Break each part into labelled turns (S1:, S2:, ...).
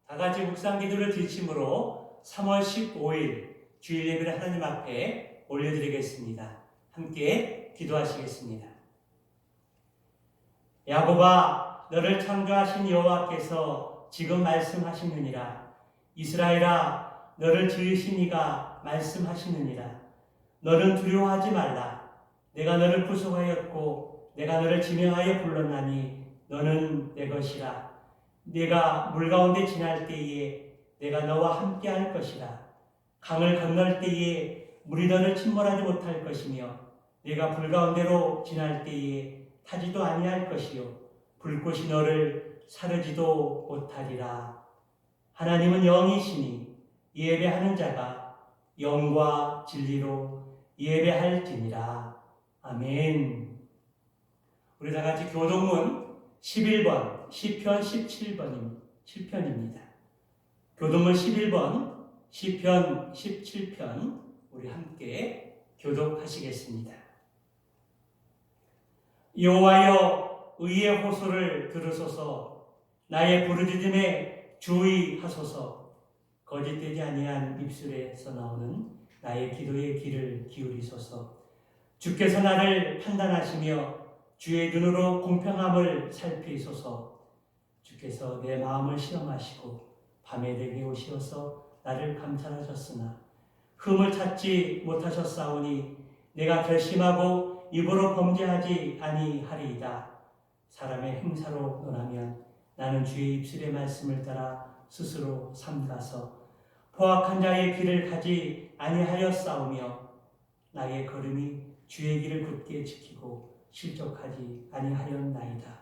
S1: 다 같이 묵상 기도를 드리심으로 3월 15일 주일 예배를 하나님 앞에 올려드리겠습니다. 함께 기도하시겠습니다. 야곱아, 너를 창조하신 여호와께서 지금 말씀하시느니라. 이스라엘아, 너를 지으신 이가 말씀하시느니라. 너는 두려워하지 말라. 내가 너를 구속하였고 내가 너를 지명하여 불렀나니 너는 내 것이라. 네가 물 가운데 지날 때에 내가 너와 함께 할 것이라. 강을 건널 때에 물이 너를 침몰하지 못할 것이며 네가 불 가운데로 지날 때에 타지도 아니할 것이요 불꽃이 너를 사르지도 못하리라. 하나님은 영이시니 예배하는 자가 영과 진리로 예배할지니라. 아멘. 우리 다 같이 교동문 11번 시편 17편입니다. 교동문 11번 시편 17편 우리 함께 교독하시겠습니다. 여호와여, 의의 호소를 들으소서. 나의 부르짖음에 주의하소서. 거짓되지 아니한 입술에서 나오는 나의 기도의 귀를 기울이소서. 주께서 나를 판단하시며 주의 눈으로 공평함을 살피소서. 주께서 내 마음을 시험하시고 밤에 내게 오시어서 나를 감찰하셨으나 흠을 찾지 못하셨사오니 내가 결심하고 입으로 범죄하지 아니하리이다. 사람의 행사로 논하면 나는 주의 입술의 말씀을 따라 스스로 삼가서 포악한 자의 길을 가지 아니하였사오며 나의 걸음이 주의 길을 굳게 지키고 실족하지 아니하였나이다.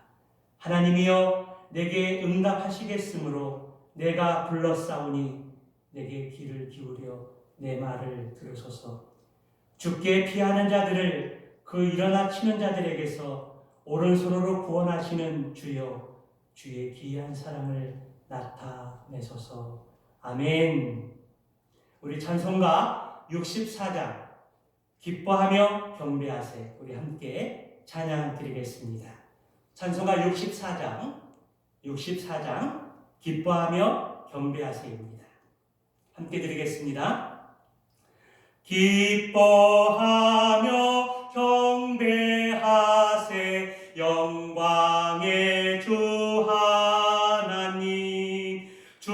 S1: 하나님이여, 내게 응답하시겠으므로 내가 불렀사오니 내게 귀를 기울여 내 말을 들으소서. 주께 피하는 자들을 그 일어나 치는 자들에게서 오른손으로 구원하시는 주여, 주의 기이한 사랑을 나타내소서. 아멘. 우리 찬송가 64장 기뻐하며 경배하세, 우리 함께 찬양 드리겠습니다. 찬송가 64장 기뻐하며 경배하세입니다. 함께 드리겠습니다. 기뻐하며 경배하세, 영광의 주 하나님. 주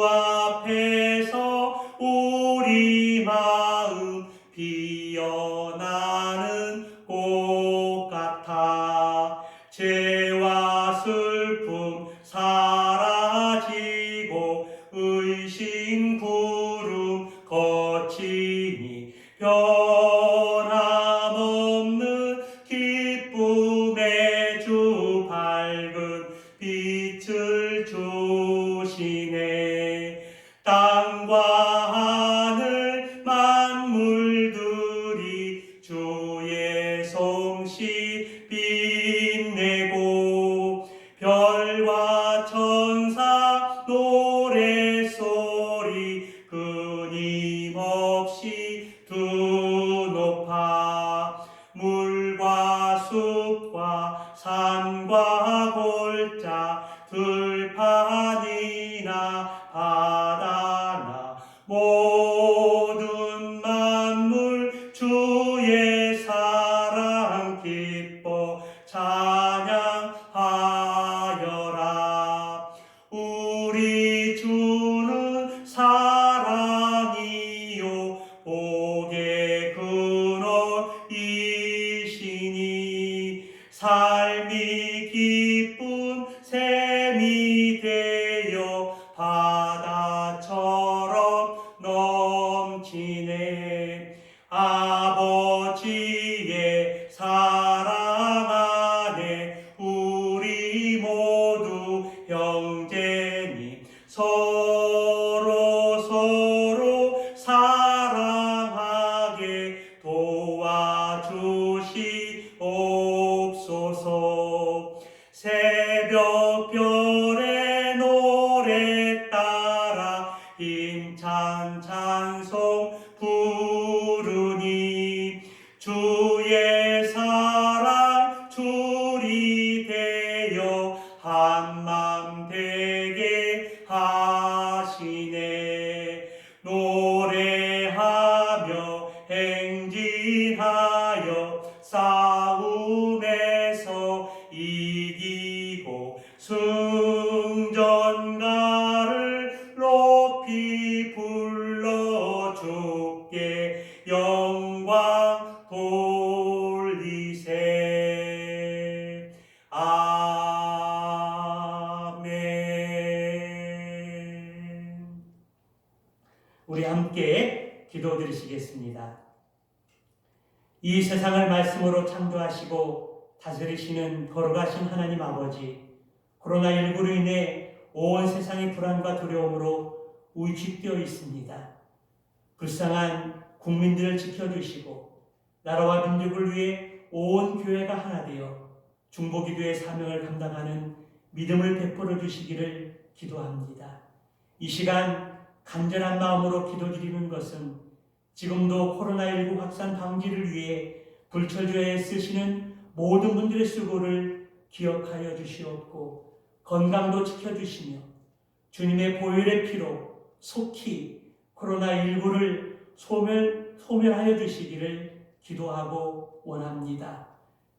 S1: 앞에서 우리 마음 피어나는 꽃 같아. 죄와 슬픔 사라지고 의심 구름 거치니 변함없는 기쁨의 주 밝은 빛을 주시네. 땅과 하늘 만물들이 주의 솜씨 빛내고 별과 천사 노래소리 끊임없이 드높아. 물과 숲과 산과 골짜 들판이나 바다나 모든 만물 주의 사랑 기뻐 찬양하여라. 우리 주는 사랑이요 복의 근원이시니 삶이 기쁜 샘이 되어 바다처럼 넘치네. 아버지의 사랑 안에 우리 모두 형제니 서로 사랑하게 도와주시옵소서. 새벽별의 노래 따라 힘찬 찬송 부르니 주의 사랑 줄이 되어 한맘 되게 하소서. 우리 함께 기도드리시겠습니다. 이 세상을 말씀으로 창조하시고 다스리시는 거룩하신 하나님 아버지, 코로나19로 인해 온 세상이 불안과 두려움으로 위축되어 있습니다. 불쌍한 국민들을 지켜주시고 나라와 민족을 위해 온 교회가 하나 되어 중보기도의 사명을 감당하는 믿음을 베풀어 주시기를 기도합니다. 이 시간 간절한 마음으로 기도드리는 것은 지금도 코로나19 확산 방지를 위해 불철주야에 쓰시는 모든 분들의 수고를 기억하여 주시옵고 건강도 지켜주시며 주님의 보혈의 피로 속히 코로나19를 소멸하여 주시기를 기도하고 원합니다.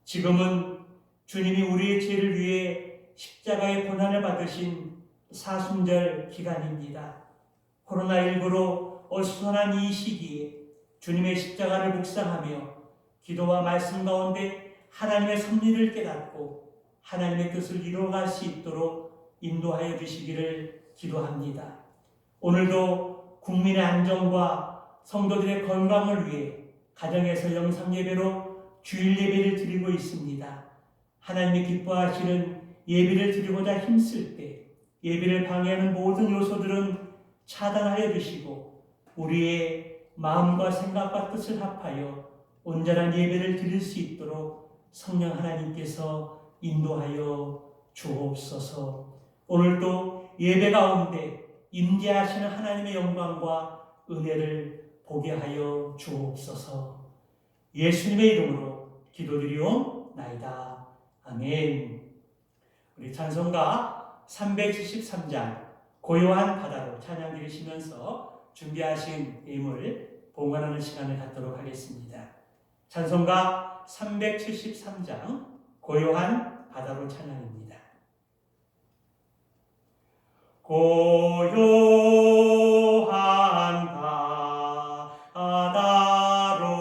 S1: 지금은 주님이 우리의 죄를 위해 십자가의 고난을 받으신 사순절 기간입니다. 코로나19로 어수선한 이 시기에 주님의 십자가를 묵상하며 기도와 말씀 가운데 하나님의 섭리를 깨닫고 하나님의 뜻을 이루어갈 수 있도록 인도하여 주시기를 기도합니다. 오늘도 국민의 안전과 성도들의 건강을 위해 가정에서 영상예배로 주일 예배를 드리고 있습니다. 하나님이 기뻐하시는 예배를 드리고자 힘쓸 때 예배를 방해하는 모든 요소들은 차단하여 주시고 우리의 마음과 생각과 뜻을 합하여 온전한 예배를 드릴 수 있도록 성령 하나님께서 인도하여 주옵소서. 오늘도 예배 가운데 임재하시는 하나님의 영광과 은혜를 보게 하여 주옵소서. 예수님의 이름으로 기도드리옵나이다. 아멘. 우리 찬송가 373장 고요한 바다로 찬양 드리시면서 준비하신 예물 봉헌하는 시간을 갖도록 하겠습니다. 찬송가 373장 고요한 바다로 찬양입니다. 고요한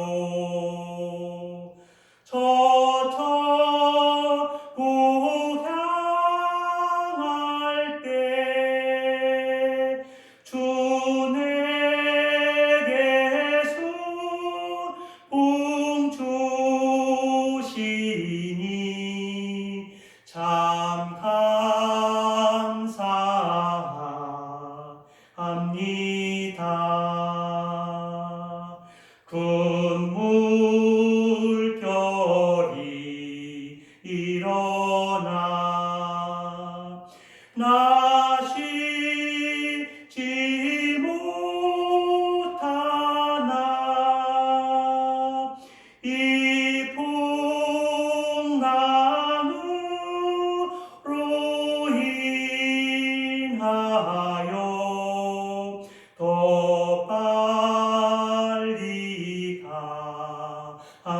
S1: 바다로 저쪽으로 향할 때 주 내게서 주시니 참 감사합니다. 큰 물결이 일어나 나시지 못하나 이 풍랑으로 인하여 더 빨리 가합니다.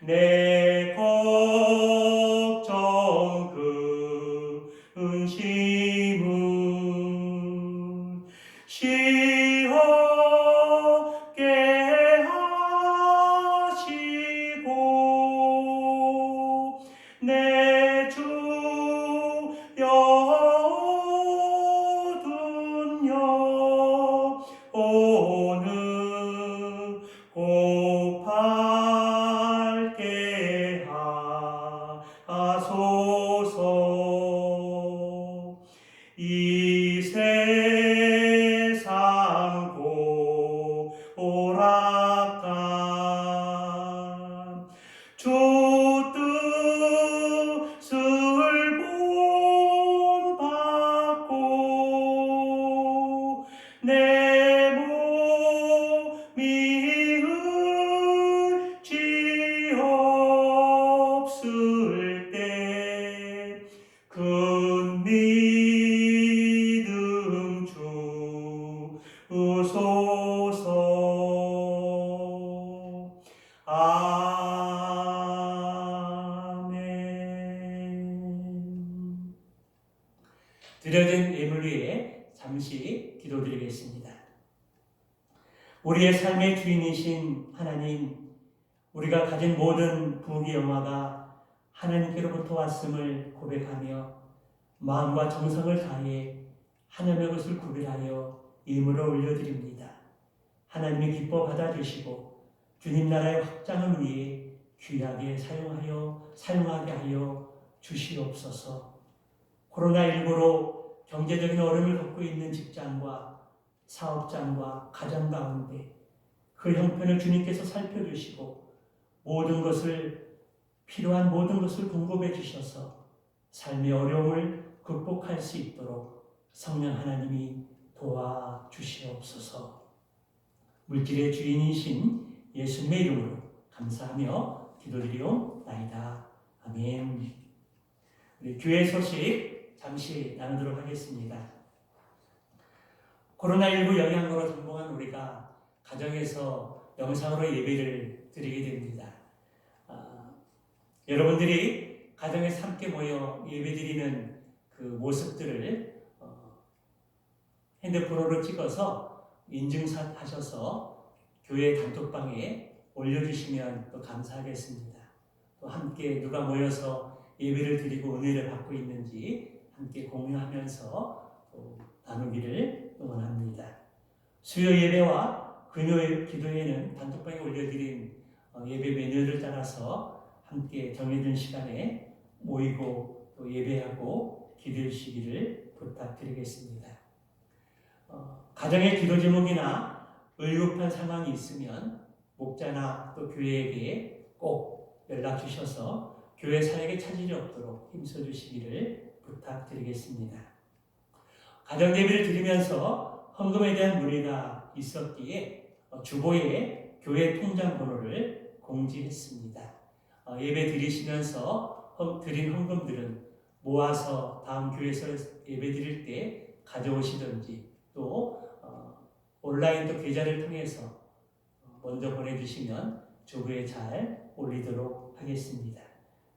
S1: 내 걱정 근심은 시험게 하시고 내 주 얻은 영혼은 곧 밝게 하소서. 이 세상 오락간 주 뜻을 본받고 내 몸이 의지 없을 때 큰 믿음 주소서. 아멘. 드려진 예물 위에 잠시 기도드리겠습니다. 우리의 삶의 주인이신 하나님, 우리가 가진 모든 부귀 영화가 하나님께로부터 왔음을 고백하며 마음과 정성을 다해 하나님의 것을 구별하여 예물을 올려드립니다. 하나님이 기뻐 받아주시고 주님 나라의 확장을 위해 귀하게 사용하게 하여 주시옵소서. 코로나19로 경제적인 어려움을 겪고 있는 직장과 사업장과 가정 가운데 그 형편을 주님께서 살펴주시고 필요한 모든 것을 공급해 주셔서 삶의 어려움을 극복할 수 있도록 성령 하나님이 도와주시옵소서. 물질의 주인이신 예수님의 이름으로 감사하며 기도드리옵나이다. 아멘. 우리 교회 소식 잠시 나누도록 하겠습니다. 코로나19 영향으로 전공한 우리가 가정에서 영상으로 예배를 드리게 됩니다. 여러분들이 가정에서 함께 모여 예배드리는 그 모습들을 핸드폰으로 찍어서 인증샷 하셔서 교회 단톡방에 올려주시면 또 감사하겠습니다. 또 함께 누가 모여서 예배를 드리고 은혜를 받고 있는지 함께 공유하면서 또 나누기를 응원합니다. 수요 예배와 금요 기도회는 단톡방에 올려드린 예배 메뉴를 따라서 함께 정해진 시간에 모이고 또 예배하고 기도해 주시기를 부탁드리겠습니다. 가정의 기도 제목이나 의급한 상황이 있으면 목자나 또 교회에게 꼭 연락 주셔서 교회 사역에 차질이 없도록 힘써 주시기를 부탁드리겠습니다. 가정 예배를 드리면서 헌금에 대한 문의가 있었기에 주보에 교회 통장 번호를 공지했습니다. 예배 드리시면서 드린 헌금들은 모아서 다음 교회에서 예배 드릴 때 가져오시든지 또 온라인 또 계좌를 통해서 먼저 보내주시면 주부에 잘 올리도록 하겠습니다.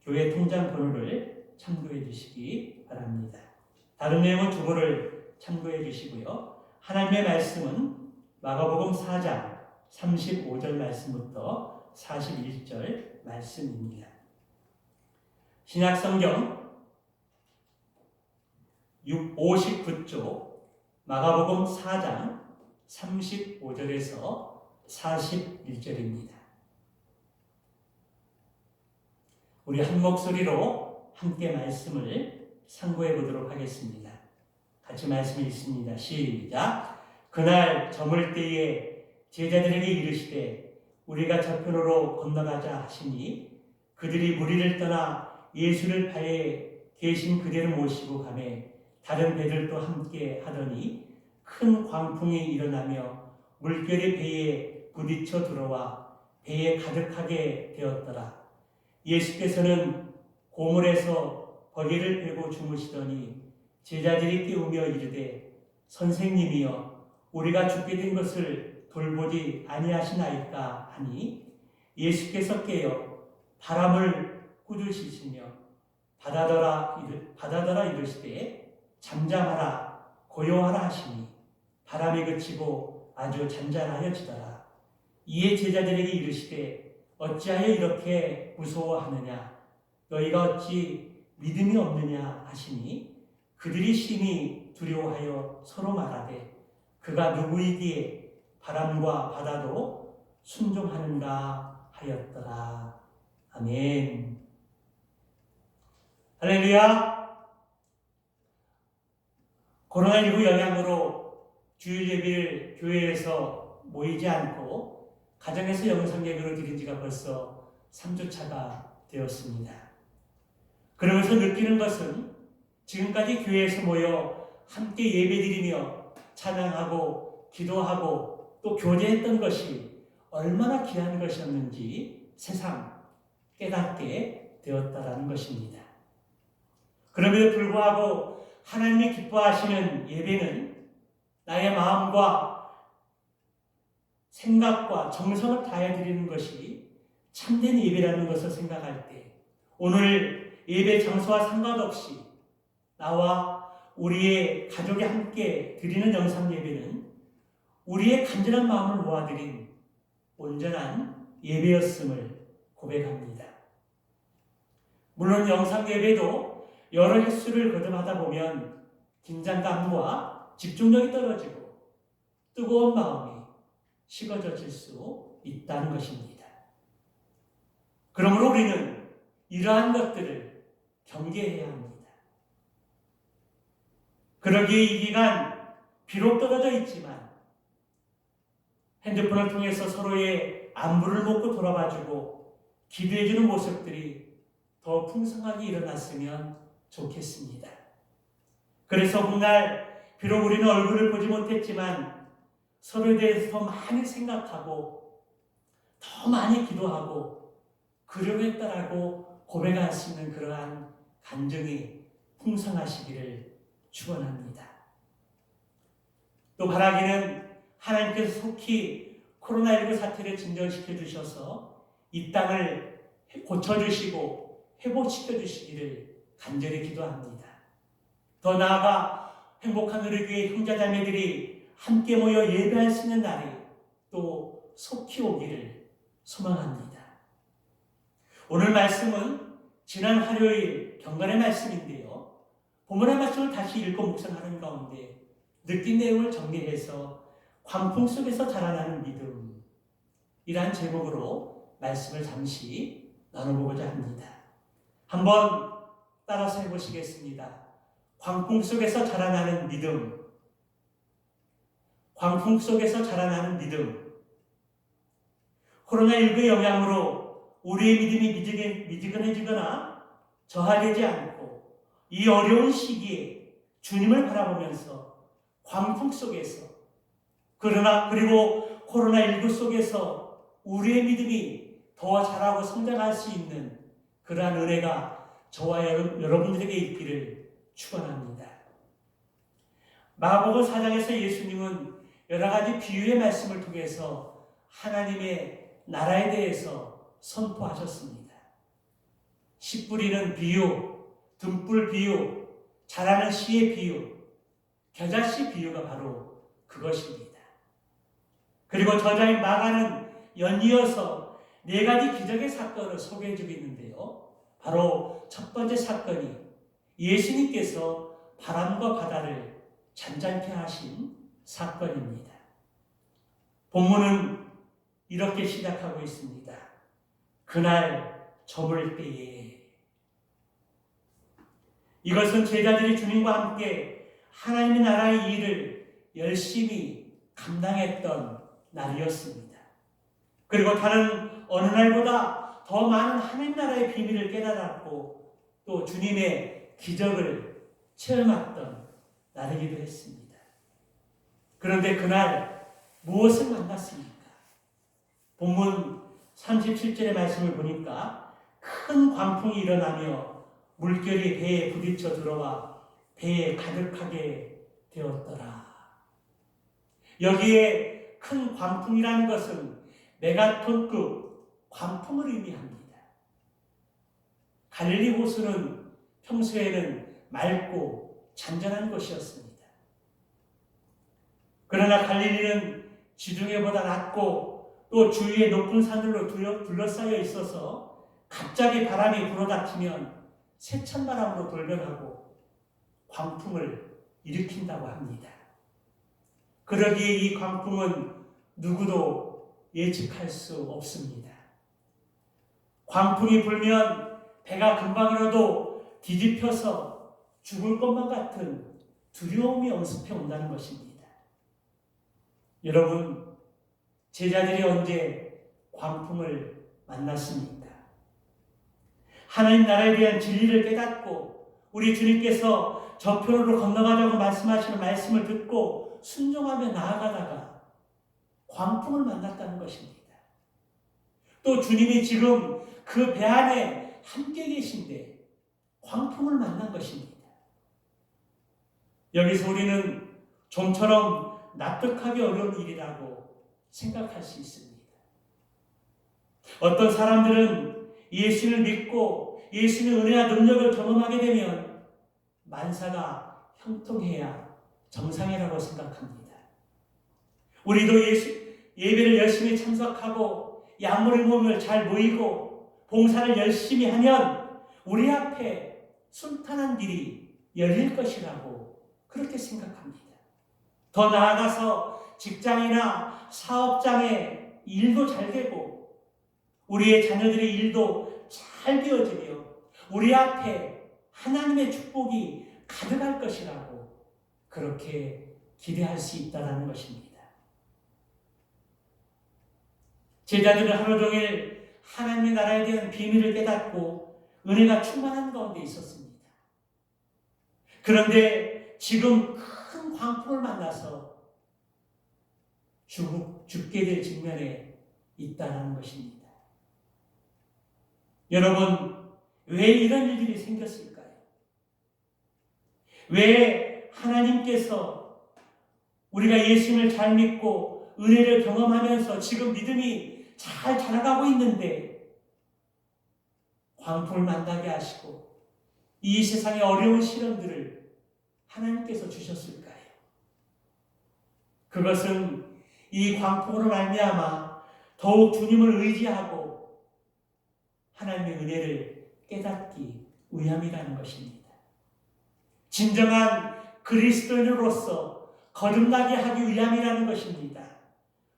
S1: 교회 통장 번호를 참고해 주시기 바랍니다. 다른 내용은 주보를 참고해 주시고요. 하나님의 말씀은 마가복음 4장 35절 말씀부터 41절 말씀입니다. 신약성경 59쪽 마가복음 4장 35절에서 41절입니다. 우리 한 목소리로 함께 말씀을 상고해 보도록 하겠습니다. 같이 말씀 읽습니다. 시작. 그날 저물 때에 제자들에게 이르시되 우리가 저편으로 건너가자 하시니 그들이 무리를 떠나 예수를 배에 계신 그대로 모시고 가매 다른 배들도 함께 하더니 큰 광풍이 일어나며 물결이 배에 부딪혀 들어와 배에 가득하게 되었더라. 예수께서는 고물에서 버기를 펴고 주무시더니 제자들이 깨우며 이르되 선생님이여 우리가 죽게 된 것을 돌보지 아니하시나이까 하니 예수께서 깨어 바람을 꾸짖으시며 바다더라 이르시되 잠잠하라 고요하라 하시니 바람이 그치고 아주 잔잔하여지더라. 이에 제자들에게 이르시되 어찌하여 이렇게 무서워하느냐 너희가 어찌 믿음이 없느냐 하시니 그들이 심히 두려워하여 서로 말하되 그가 누구이기에 바람과 바다도 순종하는가 하였더라. 아멘. 할렐루야. 코로나19 영향으로 주일 예배를 교회에서 모이지 않고 가정에서 영상 예배로 드린 지가 벌써 3주차가 되었습니다. 그러면서 느끼는 것은 지금까지 교회에서 모여 함께 예배드리며 찬양하고 기도하고 또 교제했던 것이 얼마나 귀한 것이었는지 새삼 깨닫게 되었다라는 것입니다. 그럼에도 불구하고 하나님이 기뻐하시는 예배는 나의 마음과 생각과 정성을 다해 드리는 것이 참된 예배라는 것을 생각할 때 오늘 예배 장소와 상관없이 나와 우리의 가족이 함께 드리는 영상 예배는 우리의 간절한 마음을 모아드린 온전한 예배였음을 고백합니다. 물론 영상 예배도 여러 횟수를 거듭하다 보면 긴장감과 집중력이 떨어지고 뜨거운 마음이 식어질 수 있다는 것입니다. 그러므로 우리는 이러한 것들을 경계해야 합니다. 그러기에 이 기간 비록 떨어져 있지만 핸드폰을 통해서 서로의 안부를 묻고 돌아봐주고 기도해주는 모습들이 더 풍성하게 일어났으면 좋겠습니다. 그래서 훗날 비록 우리는 얼굴을 보지 못했지만 서로에 대해서 더 많이 생각하고 더 많이 기도하고 그러했다라고 고백할 수 있는 그러한 감정이 풍성하시기를 축원합니다. 또 바라기는 하나님께서 속히 코로나19 사태를 진정시켜 주셔서 이 땅을 고쳐주시고 회복시켜 주시기를 간절히 기도합니다. 더 나아가 행복한 우리교회 형제자매들이 함께 모여 예배할 수 있는 날이 또 속히 오기를 소망합니다. 오늘 말씀은 지난 화요일 경건의 말씀인데요. 본문의 말씀을 다시 읽고 묵상하는 가운데 느낀 내용을 정리해서 광풍 속에서 자라나는 믿음이란 제목으로 말씀을 잠시 나눠보고자 합니다. 한번 따라서 해보시겠습니다. 광풍 속에서 자라나는 믿음. 광풍 속에서 자라나는 믿음. 코로나19의 영향으로 우리의 믿음이 미지근해지거나 저하되지 않고 이 어려운 시기에 주님을 바라보면서 광풍 속에서 그리고 코로나19 속에서 우리의 믿음이 더 자라고 성장할 수 있는 그러한 은혜가 저와 여러분들에게 있기를 축원합니다. 마가복음 4장에서 예수님은 여러 가지 비유의 말씀을 통해서 하나님의 나라에 대해서 선포하셨습니다. 씨 뿌리는 비유, 등불 비유, 자라는 씨의 비유, 겨자씨 비유가 바로 그것입니다. 그리고 저자인 마가는 연이어서 네 가지 기적의 사건을 소개해 주고 있는데요. 바로 첫 번째 사건이 예수님께서 바람과 바다를 잔잔케 하신 사건입니다. 본문은 이렇게 시작하고 있습니다. 그날 저물 때에. 이것은 제자들이 주님과 함께 하나님의 나라의 일을 열심히 감당했던 날이었습니다. 그리고 다른 어느 날보다 더 많은 하나님 나라의 비밀을 깨달았고 또 주님의 기적을 체험했던 날이기도 했습니다. 그런데 그날 무엇을 만났습니까? 본문 37절의 말씀을 보니까 큰 광풍이 일어나며 물결이 배에 부딪혀 들어와 배에 가득하게 되었더라. 여기에 큰 광풍이라는 것은 메가톤급 광풍을 의미합니다. 갈릴리 호수는 평소에는 맑고 잔잔한 곳이었습니다. 그러나 갈릴리는 지중해보다 낮고 또 주위에 높은 산들로 둘러싸여 있어서 갑자기 바람이 불어닥치면 세찬바람으로 돌변하고 광풍을 일으킨다고 합니다. 그러기에 이 광풍은 누구도 예측할 수 없습니다. 광풍이 불면 배가 금방이라도 뒤집혀서 죽을 것만 같은 두려움이 엄습해 온다는 것입니다. 여러분, 제자들이 언제 광풍을 만났습니까? 하나님 나라에 대한 진리를 깨닫고 우리 주님께서 저편으로 건너가자고 말씀하시는 말씀을 듣고 순종하며 나아가다가 광풍을 만났다는 것입니다. 또 주님이 지금 그 배 안에 함께 계신데 광풍을 만난 것입니다. 여기서 우리는 좀처럼 납득하기 어려운 일이라고 생각할 수 있습니다. 어떤 사람들은 예수를 믿고 예수님의 은혜와 능력을 경험하게 되면 만사가 형통해야 정상이라고 생각합니다. 우리도 예배를 열심히 참석하고 약물의 몸을 잘 모이고 봉사를 열심히 하면 우리 앞에 순탄한 길이 열릴 것이라고 그렇게 생각합니다. 더 나아가서 직장이나 사업장의 일도 잘 되고 우리의 자녀들의 일도 잘 되어지며 우리 앞에 하나님의 축복이 가득할 것이라고 그렇게 기대할 수 있다는 것입니다. 제자들은 하루 종일 하나님의 나라에 대한 비밀을 깨닫고 은혜가 충만한 가운데 있었습니다. 그런데 지금 큰 광풍을 만나서 죽게 될 직면에 있다는 것입니다. 여러분, 왜 이런 일들이 생겼을까요? 왜 하나님께서 우리가 예수님을 잘 믿고 은혜를 경험하면서 지금 믿음이 잘 자라가고 있는데 광풍을 만나게 하시고 이 세상의 어려운 시련들을 하나님께서 주셨을까요? 그것은 이 광풍으로 말미암아 더욱 주님을 의지하고 하나님의 은혜를 깨닫기 위함이라는 것입니다. 진정한 그리스도인으로서 거듭나게 하기 위함이라는 것입니다.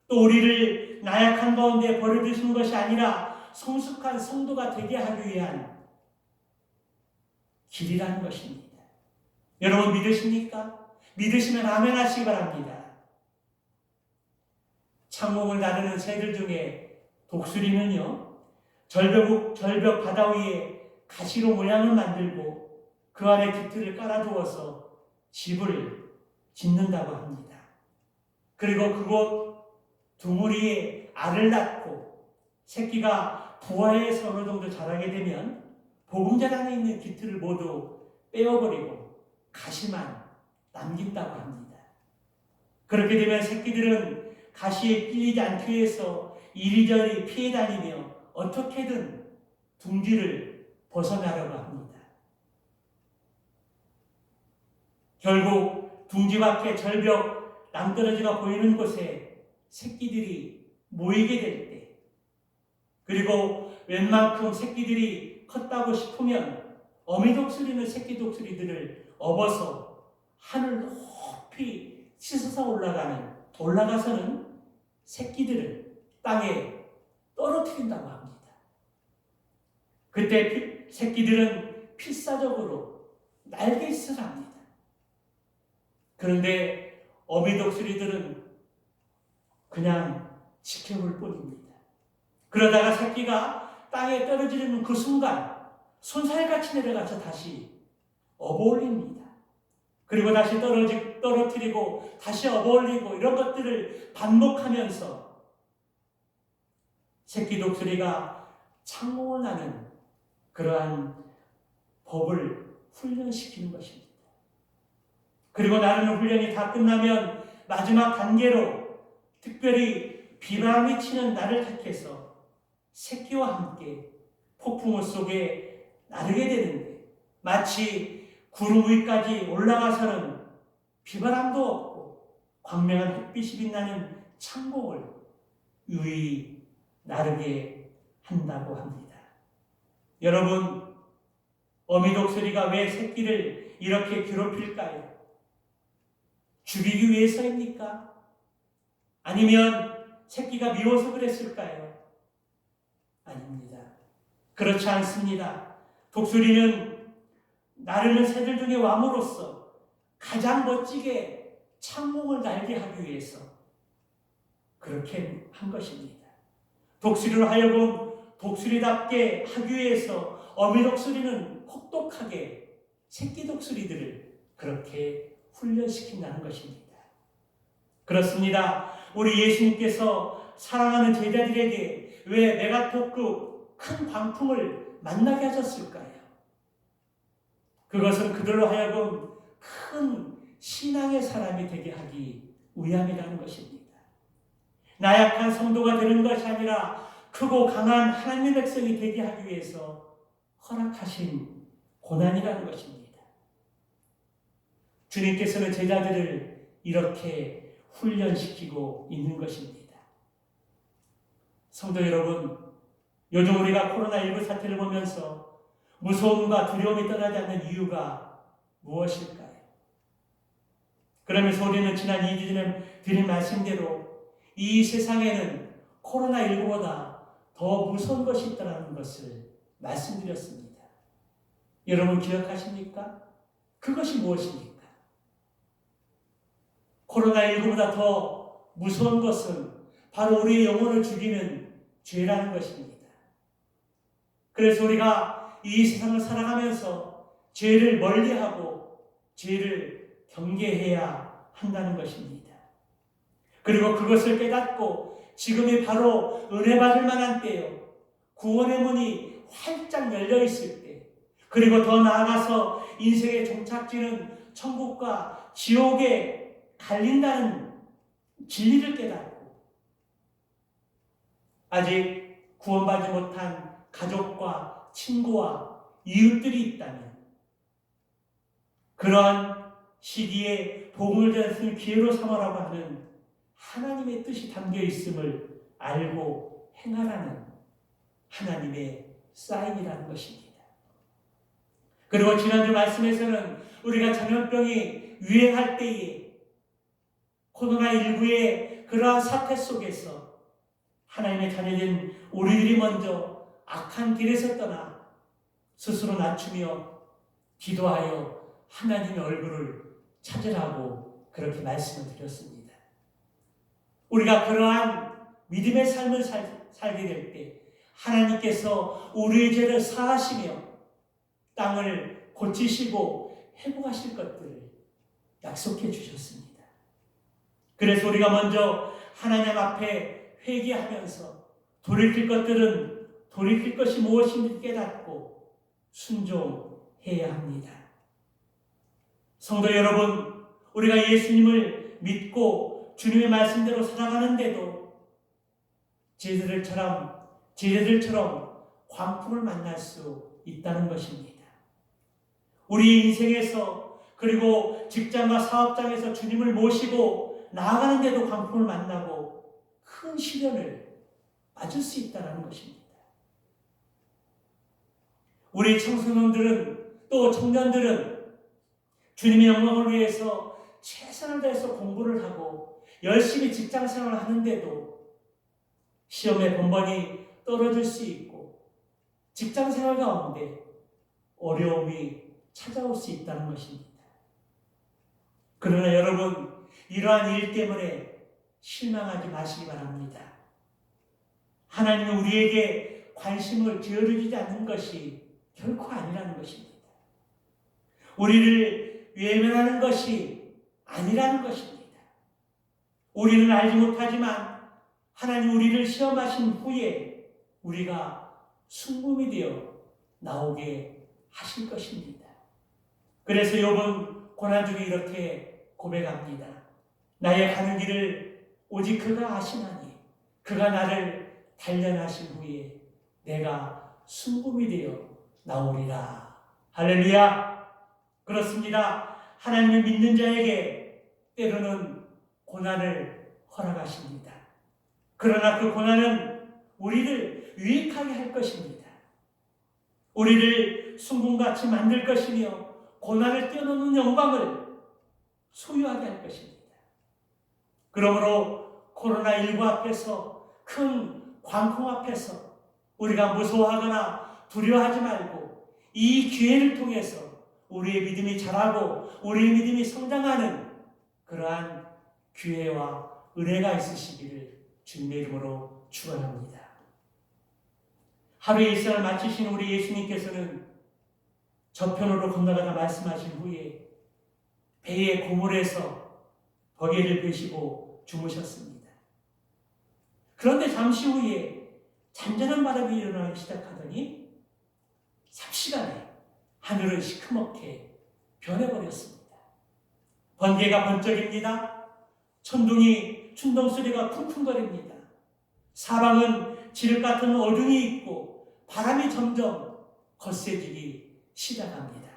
S1: 또 우리를 나약한 가운데 버려두시는 것이 아니라 성숙한 성도가 되게 하기 위한 길이라는 것입니다. 여러분 믿으십니까? 믿으시면 아멘 하시기 바랍니다. 창공을 나르는 새들 중에 독수리는요, 절벽 바다 위에 가시로 모양을 만들고 그 안에 깃들을 깔아두어서 집을 짓는다고 합니다. 그리고 그곳 두무리에 알을 낳고 새끼가 부화해서 어느 정도 자라게 되면 보금자락에 있는 깃들을 모두 빼어버리고 가시만 남긴다고 합니다. 그렇게 되면 새끼들은 가시에 끼리지 않기 위해서 이리저리 피해 다니며 어떻게든 둥지를 벗어나려고 합니다. 결국 둥지 밖에 절벽 낭떠러지가 보이는 곳에 새끼들이 모이게 될 때, 그리고 웬만큼 새끼들이 컸다고 싶으면 어미 독수리는 새끼 독수리들을 업어서 하늘 높이 치솟아 올라가서는 새끼들을 땅에 떨어뜨린다고 합니다. 그때 새끼들은 필사적으로 날갯짓을 합니다. 그런데 어미 독수리들은 그냥 지켜볼 뿐입니다. 그러다가 새끼가 땅에 떨어지는 그 순간 손살같이 내려가서 다시 업어올립니다. 그리고 다시 떨어뜨리고 다시 업어올리고 이런 것들을 반복하면서 새끼 독수리가 창공을 나는 그러한 법을 훈련시키는 것입니다. 그리고 나르는 훈련이 다 끝나면 마지막 단계로 특별히 비바람이 치는 날을 택해서 새끼와 함께 폭풍우 속에 나르게 되는데 마치 구름 위까지 올라가서는 비바람도 없고 광명한 햇빛이 빛나는 창공을 유유히 나르게 한다고 합니다. 여러분, 어미 독수리가 왜 새끼를 이렇게 괴롭힐까요? 죽이기 위해서입니까? 아니면 새끼가 미워서 그랬을까요? 아닙니다. 그렇지 않습니다. 독수리는 나르는 새들 중에 왕으로서 가장 멋지게 창공을 날게 하기 위해서 그렇게 한 것입니다. 독수리로 하여금 독수리답게 하기 위해서 어미 독수리는 혹독하게 새끼 독수리들을 그렇게 훈련시킨다는 것입니다. 그렇습니다. 우리 예수님께서 사랑하는 제자들에게 왜 메가토급 큰 광풍을 만나게 하셨을까요? 그것은 그들로 하여금 큰 신앙의 사람이 되게 하기 위함이라는 것입니다. 나약한 성도가 되는 것이 아니라 크고 강한 하나님의 백성이 되게 하기 위해서 허락하신 고난이라는 것입니다. 주님께서는 제자들을 이렇게 훈련시키고 있는 것입니다. 성도 여러분, 요즘 우리가 코로나19 사태를 보면서 무서움과 두려움이 떠나지 않는 이유가 무엇일까요? 그러면서 우리는 지난 2주 전에 드린 말씀대로 이 세상에는 코로나19보다 더 무서운 것이 있다는 것을 말씀드렸습니다. 여러분 기억하십니까? 그것이 무엇입니까? 코로나19보다 더 무서운 것은 바로 우리의 영혼을 죽이는 죄라는 것입니다. 그래서 우리가 이 세상을 살아가면서 죄를 멀리하고 죄를 경계해야 한다는 것입니다. 그리고 그것을 깨닫고 지금이 바로 은혜 받을 만한 때요. 구원의 문이 활짝 열려 있을 때, 그리고 더 나아가서 인생의 종착지는 천국과 지옥에 갈린다는 진리를 깨닫고 아직 구원받지 못한 가족과 친구와 이웃들이 있다면 그러한 시기에 복음을 전하는 기회로 삼으라고 하는 하나님의 뜻이 담겨 있음을 알고 행하라는 하나님의 사인이라는 것입니다. 그리고 지난주 말씀에서는 우리가 전염병이 유행할 때에 코로나19의 그러한 사태 속에서 하나님의 자녀된 우리들이 먼저 악한 길에서 떠나 스스로 낮추며 기도하여 하나님의 얼굴을 찾으라고 그렇게 말씀을 드렸습니다. 우리가 그러한 믿음의 삶을 살게 될 때 하나님께서 우리의 죄를 사하시며 땅을 고치시고 회복하실 것들을 약속해 주셨습니다. 그래서 우리가 먼저 하나님 앞에 회개하면서 돌이킬 것들은 돌이킬 것이 무엇인지 깨닫고 순종해야 합니다. 성도 여러분, 우리가 예수님을 믿고 주님의 말씀대로 살아가는데도 제자들처럼 광풍을 만날 수 있다는 것입니다. 우리 인생에서 그리고 직장과 사업장에서 주님을 모시고 나아가는데도 광풍을 만나고 큰 시련을 맞을 수 있다는 것입니다. 우리 청소년들은 또 청년들은 주님의 영광을 위해서 최선을 다해서 공부를 하고 열심히 직장 생활을 하는데도 시험에 번번이 떨어질 수 있고 직장 생활 가운데 어려움이 찾아올 수 있다는 것입니다. 그러나 여러분, 이러한 일 때문에 실망하지 마시기 바랍니다. 하나님은 우리에게 관심을 기울이지 않는 것이 결코 아니라는 것입니다. 우리를 외면하는 것이 아니라는 것입니다. 우리는 알지 못하지만 하나님 우리를 시험하신 후에 우리가 순금이 되어 나오게 하실 것입니다. 그래서 욥은 고난 중에 이렇게 고백합니다. 나의 가는 길을 오직 그가 아시나니 그가 나를 단련하신 후에 내가 순금이 되어 나오리라. 할렐루야. 그렇습니다. 하나님을 믿는 자에게 때로는 고난을 허락하십니다. 그러나 그 고난은 우리를 유익하게 할 것입니다. 우리를 순금같이 만들 것이며 고난을 뛰어넘는 영광을 소유하게 할 것입니다. 그러므로 코로나19 앞에서 큰 광풍 앞에서 우리가 무서워하거나 두려워하지 말고 이 기회를 통해서 우리의 믿음이 자라고 우리의 믿음이 성장하는 그러한 기회와 은혜가 있으시기를 주님의 이름으로 축원합니다. 하루의 일상을 마치신 우리 예수님께서는 저편으로 건너가다 말씀하신 후에 배의 고물에서 버게를 베시고 주무셨습니다. 그런데 잠시 후에 잔잔한 바람이 일어나기 시작하더니 삽시간에 하늘은 시커멓게 변해버렸습니다. 번개가 번쩍입니다. 천둥이 춘동소리가 쿵쿵거립니다. 사방은 지륵 같은 어둠이 있고 바람이 점점 거세지기 시작합니다.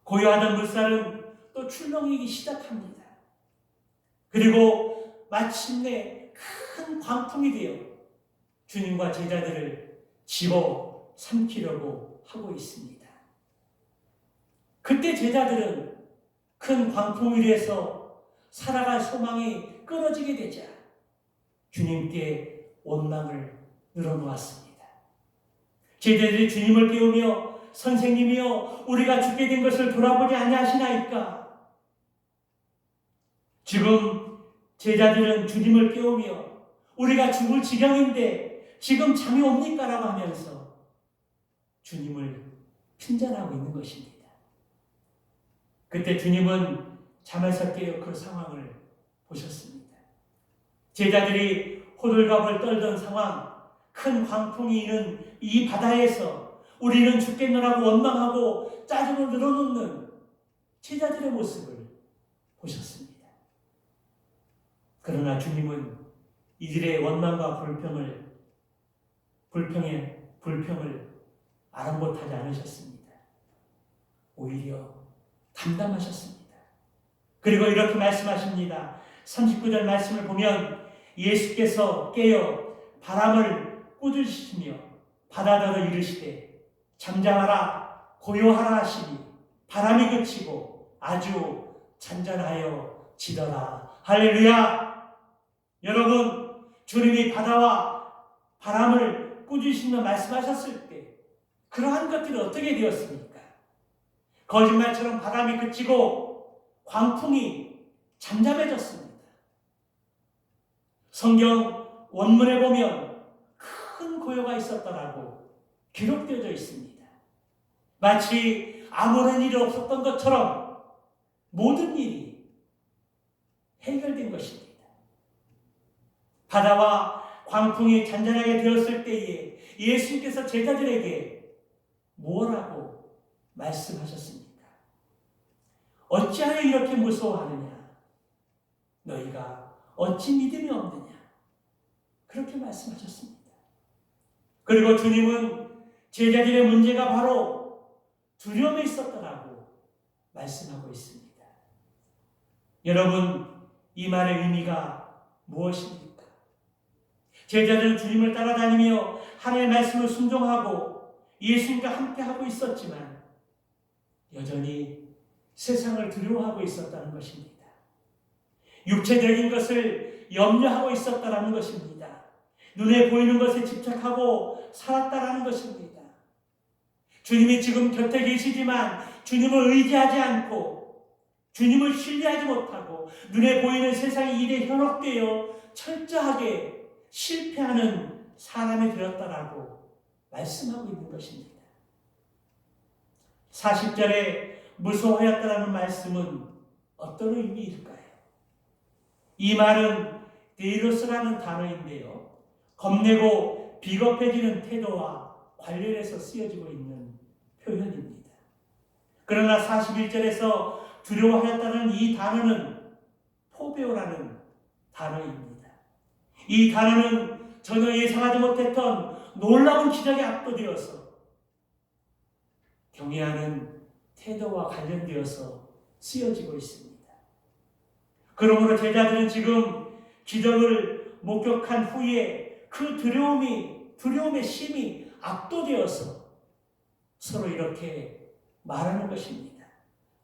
S1: 고요하던 물살은 또 출렁이기 시작합니다. 그리고 마침내 큰 광풍이 되어 주님과 제자들을 집어 삼키려고 하고 있습니다. 그때 제자들은 큰 광풍 위에서 살아갈 소망이 끊어지게 되자 주님께 원망을 늘어놓았습니다. 제자들이 주님을 깨우며 선생님이여 우리가 죽게 된 것을 돌아보지 아니하시나이까. 지금 제자들은 주님을 깨우며 우리가 죽을 지경인데 지금 잠이 옵니까? 라고 하면서 주님을 핀잔하고 있는 것입니다. 그때 주님은 잠에서 깨어 그 상황을 보셨습니다. 제자들이 호들갑을 떨던 상황, 큰 광풍이 있는 이 바다에서 우리는 죽겠노라고 원망하고 짜증을 늘어놓는 제자들의 모습을 보셨습니다. 그러나 주님은 이들의 원망과 불평을 아랑곳하지 않으셨습니다. 오히려 담담하셨습니다. 그리고 이렇게 말씀하십니다. 39절 말씀을 보면 예수께서 깨어 바람을 꾸짖으시며 바다더러 이르시되 잠잠하라 고요하라 하시니 바람이 그치고 아주 잔잔하여 지더라. 할렐루야. 여러분, 주님이 바다와 바람을 꾸짖으시며 말씀하셨을 때 그러한 것들이 어떻게 되었습니까? 거짓말처럼 바람이 그치고 광풍이 잠잠해졌습니다. 성경 원문에 보면 큰 고요가 있었다라고 기록되어져 있습니다. 마치 아무런 일이 없었던 것처럼 모든 일이 해결된 것입니다. 바다와 광풍이 잔잔하게 되었을 때에 예수님께서 제자들에게 뭐라고 말씀하셨습니까? 어찌하여 이렇게 무서워하느냐? 너희가 어찌 믿음이 없느냐? 그렇게 말씀하셨습니다. 그리고 주님은 제자들의 문제가 바로 두려움에 있었다라고 말씀하고 있습니다. 여러분, 이 말의 의미가 무엇입니까? 제자들은 주님을 따라다니며 하나님의 말씀을 순종하고 예수님과 함께하고 있었지만 여전히 세상을 두려워하고 있었다는 것입니다. 육체적인 것을 염려하고 있었다는 것입니다. 눈에 보이는 것에 집착하고 살았다는 것입니다. 주님이 지금 곁에 계시지만 주님을 의지하지 않고 주님을 신뢰하지 못하고 눈에 보이는 세상의 일에 현혹되어 철저하게 실패하는 사람이 되었다라고 말씀하고 있는 것입니다. 40절에 무서워하였다라는 말씀은 어떤 의미일까요? 이 말은 데이로스라는 단어인데요. 겁내고 비겁해지는 태도와 관련해서 쓰여지고 있는 표현입니다. 그러나 41절에서 두려워하였다는 이 단어는 포베오라는 단어입니다. 이 단어는 전혀 예상하지 못했던 놀라운 기적에 압도되어서 경외하는 태도와 관련되어서 쓰여지고 있습니다. 그러므로 제자들은 지금 기적을 목격한 후에 그 두려움의 심이 압도되어서 서로 이렇게 말하는 것입니다.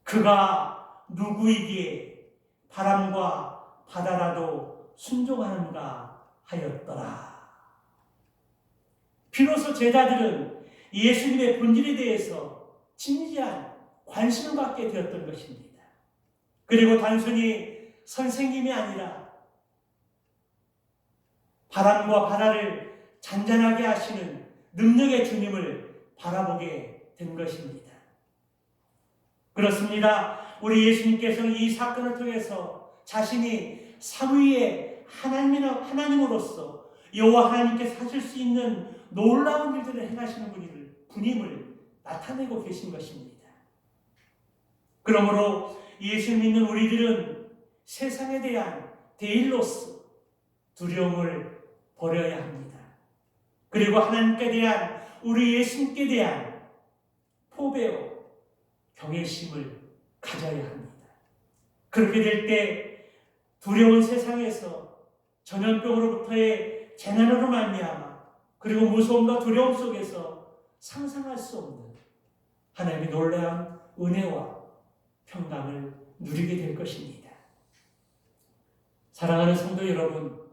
S1: 그가 누구이기에 바람과 바다라도 순종하는가 하였더라. 비로소 제자들은 예수님의 본질에 대해서 진지한 관심을 갖게 되었던 것입니다. 그리고 단순히 선생님이 아니라 바람과 바다를 잔잔하게 하시는 능력의 주님을 바라보게 된 것입니다. 그렇습니다. 우리 예수님께서는 이 사건을 통해서 자신이 삼위의 하나님으로서 여호와 하나님께서 하실 수 있는 놀라운 일들을 행하시는 분임을 나타내고 계신 것입니다. 그러므로 예수 믿는 우리들은 세상에 대한 데일로스 두려움을 버려야 합니다. 그리고 하나님께 대한 우리 예수님께 대한 포베오 경외심을 가져야 합니다. 그렇게 될 때 두려운 세상에서 전염병으로부터의 재난으로 말미암아 그리고 무서움과 두려움 속에서 상상할 수 없는 하나님의 놀라운 은혜와 평강을 누리게 될 것입니다. 사랑하는 성도 여러분,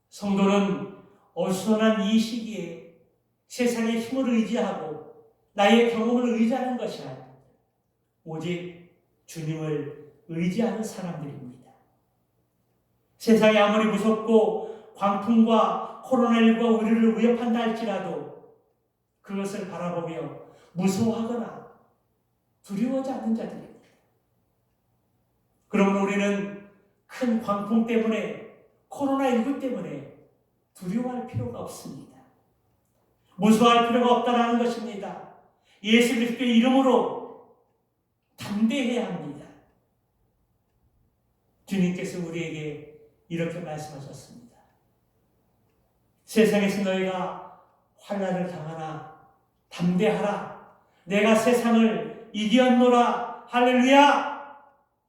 S1: 성도는 어수선한 이 시기에 세상의 힘을 의지하고 나의 경험을 의지하는 것이 아닙니다. 오직 주님을 의지하는 사람들입니다. 세상이 아무리 무섭고 광풍과 코로나19가 우리를 위협한다 할지라도 그것을 바라보며 무서워하거나 두려워하지 않는 자들입니다. 그러므로 우리는 큰 광풍 때문에, 코로나19 때문에 두려워할 필요가 없습니다. 무서워할 필요가 없다는 것입니다. 예수 그리스도의 이름으로 담대해야 합니다. 주님께서 우리에게 이렇게 말씀하셨습니다. 세상에서 너희가 환난을 당하나 담대하라. 내가 세상을 이기었노라. 할렐루야.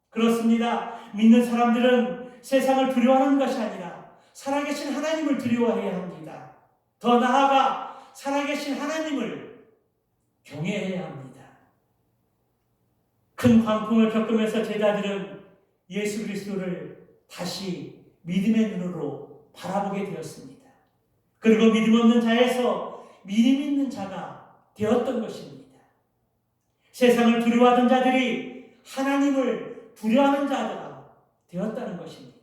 S1: 그렇습니다. 믿는 사람들은 세상을 두려워하는 것이 아니라 살아계신 하나님을 두려워해야 합니다. 더 나아가 살아계신 하나님을 경외해야 합니다. 큰 광풍을 겪으면서 제자들은 예수 그리스도를 다시 믿음의 눈으로 바라보게 되었습니다. 그리고 믿음 없는 자에서 믿음 있는 자가 되었던 것입니다. 세상을 두려워하던 자들이 하나님을 두려워하는 자가 되었다는 것입니다.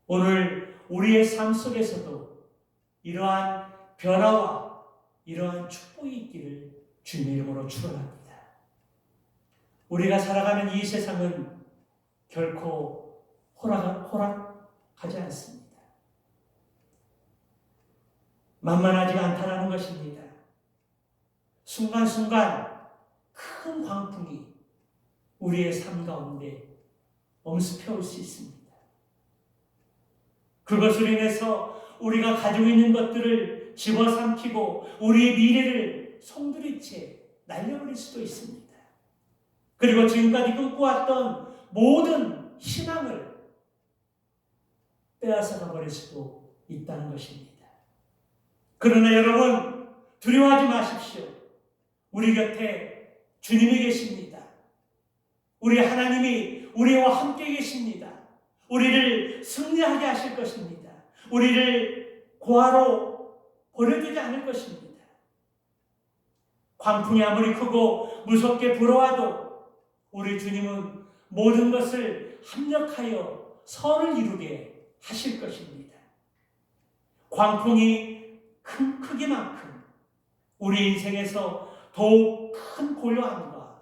S1: 오늘 우리의 삶 속에서도 이러한 변화와 이러한 축복이 있기를 주님의 이름으로 축원합니다. 우리가 살아가는 이 세상은 결코 호락하지 않습니다. 만만하지가 않다는 것입니다. 순간순간 큰 광풍이 우리의 삶 가운데 엄습해올 수 있습니다. 그것으로 인해서 우리가 가지고 있는 것들을 집어삼키고 우리의 미래를 송두리째 날려버릴 수도 있습니다. 그리고 지금까지 꿈꿔왔던 모든 희망을 빼앗아 가버릴 수도 있다는 것입니다. 그러나 여러분, 두려워하지 마십시오. 우리 곁에 주님이 계십니다. 우리 하나님이 우리와 함께 계십니다. 우리를 승리하게 하실 것입니다. 우리를 고아로 버려두지 않을 것입니다. 광풍이 아무리 크고 무섭게 불어와도 우리 주님은 모든 것을 합력하여 선을 이루게 하실 것입니다. 광풍이 큰 크기만큼 우리 인생에서 더욱 큰 고요함과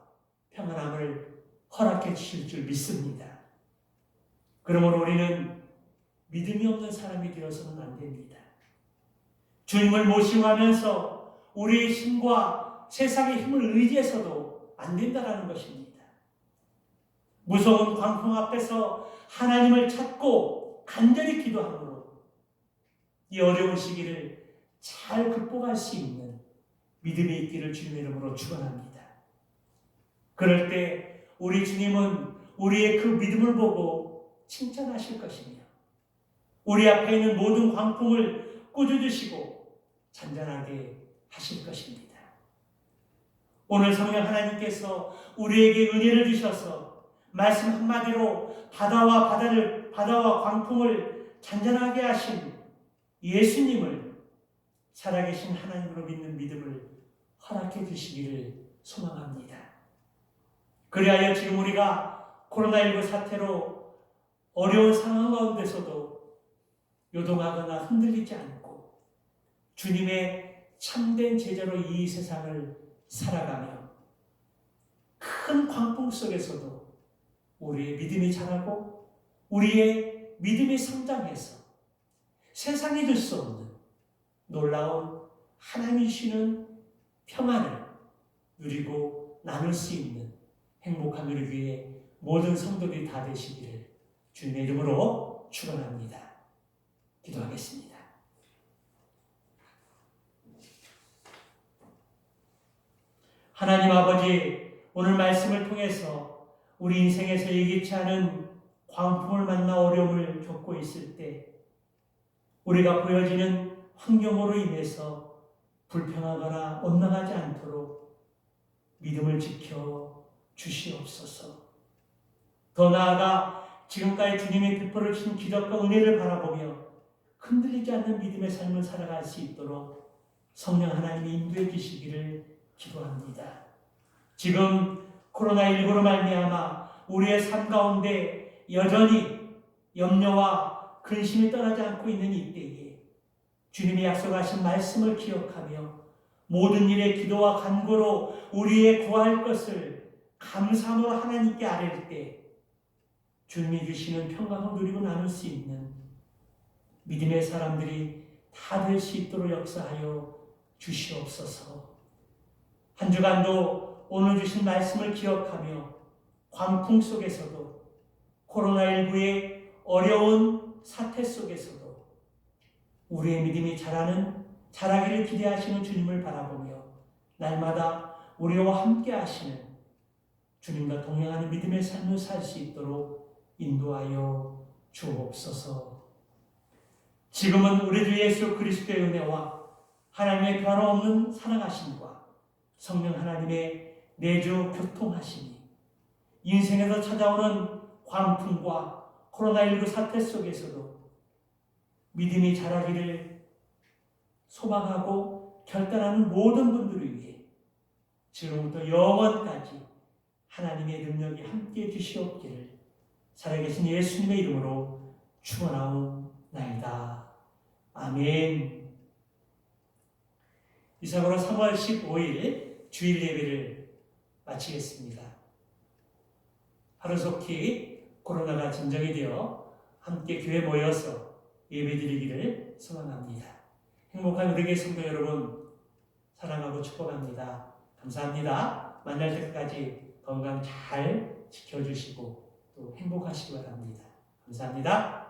S1: 평안함을 허락해 주실 줄 믿습니다. 그러므로 우리는 믿음이 없는 사람이 되어서는 안 됩니다. 주님을 모시면서 우리의 힘과 세상의 힘을 의지해서도 안 된다는 것입니다. 무서운 광풍 앞에서 하나님을 찾고 간절히 기도함으로 이 어려운 시기를 잘 극복할 수 있는 믿음이 있기를 주님의 이름으로 축원합니다. 그럴 때 우리 주님은 우리의 그 믿음을 보고 칭찬하실 것이며 우리 앞에 있는 모든 광풍을 꾸짖으시고 잔잔하게 하실 것입니다. 오늘 성령 하나님께서 우리에게 은혜를 주셔서 말씀 한마디로 바다와 광풍을 잔잔하게 하신 예수님을 살아계신 하나님으로 믿는 믿음을 허락해 주시기를 소망합니다. 그리하여 지금 우리가 코로나19 사태로 어려운 상황 가운데서도 요동하거나 흔들리지 않고 주님의 참된 제자로 이 세상을 살아가며 큰 광풍 속에서도 우리의 믿음이 자라고 우리의 믿음이 성장해서 세상이 줄 수 없는 놀라운 하나님이 주시는 평안을 누리고 나눌 수 있는 행복한 우리 위해 모든 성도들이 다 되시기를 주님의 이름으로 축원합니다. 기도하겠습니다. 하나님 아버지, 오늘 말씀을 통해서 우리 인생에서 예기치 않은 광풍을 만나 어려움을 겪고 있을 때 우리가 보여지는 환경으로 인해서 불평하거나 원망하지 않도록 믿음을 지켜 주시옵소서. 더 나아가 지금까지 주님의 베풀어 주신 기적과 은혜를 바라보며 흔들리지 않는 믿음의 삶을 살아갈 수 있도록 성령 하나님이 인도해 주시기를 기도합니다. 지금 코로나19로 말미암아 우리의 삶 가운데 여전히 염려와 근심이 떠나지 않고 있는 이때에 주님이 약속하신 말씀을 기억하며 모든 일에 기도와 간구로 우리의 구할 것을 감사함으로 하나님께 아뢰일 때 주님이 주시는 평강을 누리고 나눌 수 있는 믿음의 사람들이 다 될 수 있도록 역사하여 주시옵소서. 한 주간도 오늘 주신 말씀을 기억하며 광풍 속에서도 코로나19의 어려운 사태 속에서도 우리의 믿음이 자라기를 기대하시는 주님을 바라보며 날마다 우리와 함께 하시는 주님과 동행하는 믿음의 삶을 살 수 있도록 인도하여 주옵소서. 지금은 우리 주 예수 그리스도의 은혜와 하나님의 변함없는 사랑하심과 성령 하나님의 내주 교통하심이 인생에서 찾아오는 광풍과 코로나19 사태 속에서도 믿음이 자라기를 소망하고 결단하는 모든 분들을 위해 지금부터 영원까지 하나님의 능력이 함께해 주시옵기를 살아계신 예수님의 이름으로 축원하옵나이다. 아멘. 이상으로 3월 15일 주일 예배를 마치겠습니다. 하루속히 코로나가 진정이 되어 함께 교회 모여서 예배드리기를 소망합니다. 행복한 우리 교회 성도 여러분 사랑하고 축복합니다. 감사합니다. 만날 때까지 건강 잘 지켜주시고 또 행복하시기 바랍니다. 감사합니다.